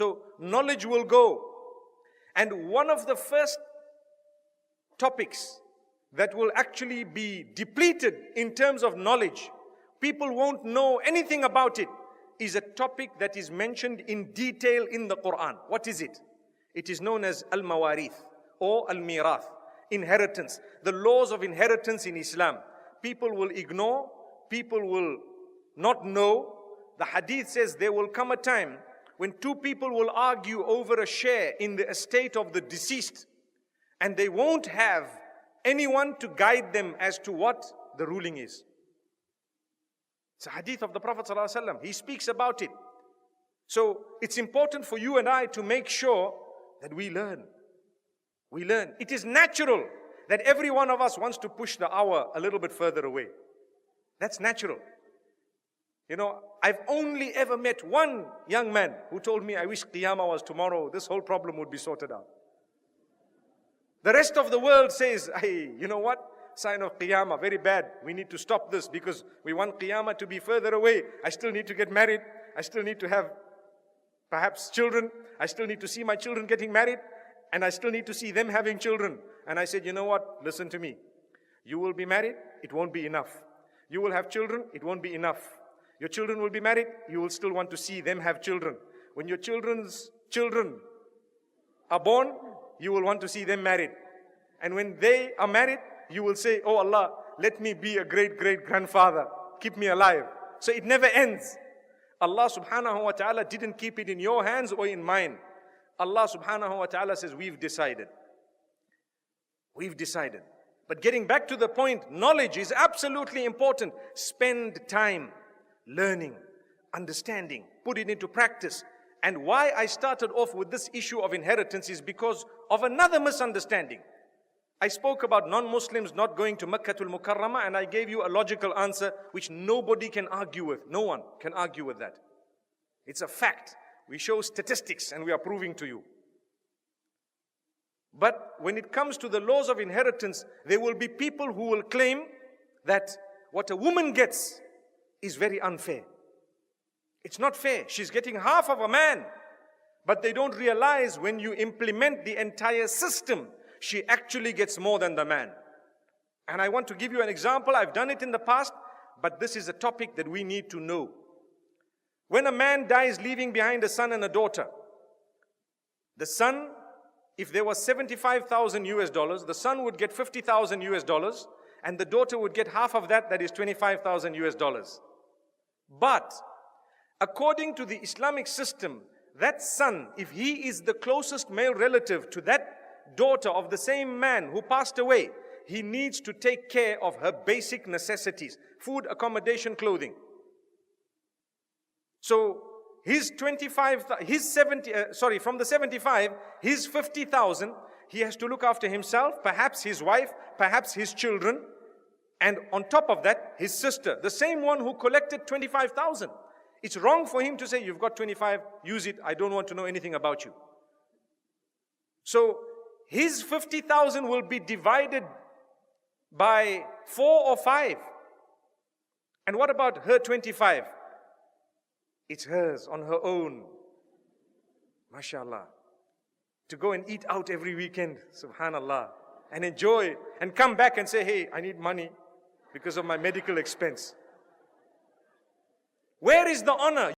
So knowledge will go. And one of the first topics that will actually be depleted in terms of knowledge, people won't know anything about it, is a topic that is mentioned in detail in the Quran. What is it? It is known as al-mawarith or al-mirath, inheritance. The laws of inheritance in Islam. People will ignore, people will not know. The hadith says there will come a time when two people will argue over a share in the estate of the deceased, and they won't have anyone to guide them as to what the ruling is. It's a hadith of the Prophet ﷺ. He speaks about it. So it's important for you and I to make sure that we learn. We learn. It is natural that every one of us wants to push the hour a little bit further away. That's natural. You know, I've only ever met one young man who told me, I wish Qiyamah was tomorrow, this whole problem would be sorted out. The rest of the world says, hey, you know what? Sign of Qiyamah, very bad. We need to stop this because we want Qiyamah to be further away. I still need to get married. I still need to have perhaps children. I still need to see my children getting married. And I still need to see them having children. And I said, you know what? Listen to me. You will be married, it won't be enough. You will have children, it won't be enough. Your children will be married, you will still want to see them have children. When your children's children are born, you will want to see them married. And when they are married, you will say, oh Allah, let me be a great-great-grandfather. Keep me alive. So it never ends. Allah subhanahu wa ta'ala didn't keep it in your hands or in mine. Allah subhanahu wa ta'ala says, we've decided. We've decided. But getting back to the point, knowledge is absolutely important. Spend time learning, understanding, put it into practice. And why I started off with this issue of inheritance is because of another misunderstanding. I spoke about non-Muslims not going to Makkatul Mukarramah, and I gave you a logical answer which nobody can argue with. No one can argue with that. It's a fact. We show statistics and we are proving to you. But when it comes to the laws of inheritance, there will be people who will claim that what a woman gets is very unfair. It's not fair. She's getting half of a man. But they don't realize when you implement the entire system, she actually gets more than the man. And I want to give you an example. I've done it in the past, but this is a topic that we need to know. When a man dies leaving behind a son and a daughter, the son, if there was 75,000 US dollars, the son would get 50,000 US dollars, and the daughter would get half of that, that is 25,000 US dollars. But according to the Islamic system, that son, if he is the closest male relative to that daughter of the same man who passed away, he needs to take care of her basic necessities: food, accommodation, clothing. So his 25, his 70, from the 75, his 50,000, he has to look after himself, perhaps his wife, perhaps his children, and on top of that, his sister, the same one who collected 25,000. It's wrong for him to say, you've got 25, use it, I don't want to know anything about you. So his 50,000 will be divided by 4 or 5. And what about her 25? It's hers on her own. MashaAllah. To go and eat out every weekend, subhanallah, and enjoy, and come back and say, hey, I need money because of my medical expense. Where is the honor?